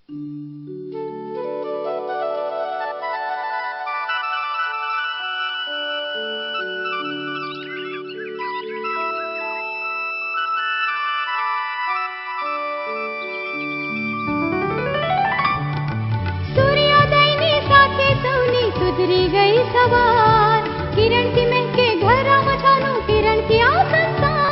सूर्योदयની સાથે સૌની સુધરી ગઈ સવાર, કિરણથી મહેકે ઘરમાં છાનું, કિરણથી આ સંસાર.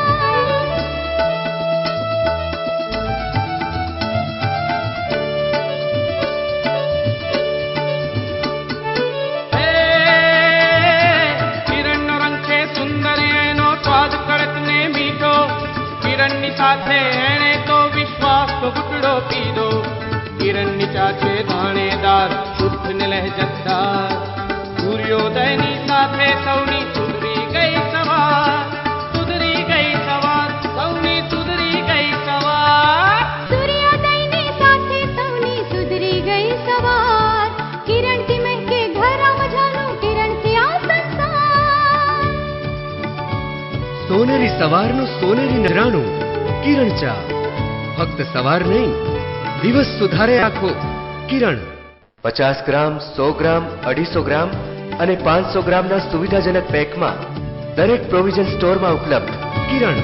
કિરણનો રંગ છે સુંદર, એનો સ્વાદ કડક ને મીઠો. કિરણની સાથે એણે તો વિશ્વાસનો ઘૂંટડો પીધો. કિરણની ચા છે દાણેદાર, શુદ્ધ ને લહેજતદાર. સૂર્યોદયની સાથે સૌની સુધરી ગઈ સવાર, સુધરી ગઈ સવાર, સૌની સુધરી ગઈ સવાર. સૂર્યોદયની સાથે સૌની સુધરી ગઈ સવાર, કિરણથી મહેકે ઘરમાં છાનું, કિરણથી આ સંસાર. સોનેરી સવારનું સોનેરી નજરાણું કિરણ ચા. ફક્ત સવાર નહીં, દિવસ સુધારે આખો કિરણ. 50 ગ્રામ, 100 ગ્રામ, 250 ગ્રામ અને 500 ગ્રામના સુવિધાજનક પેકમાં દરેક પ્રોવિઝન સ્ટોરમાં ઉપલબ્ધ. કિરણ.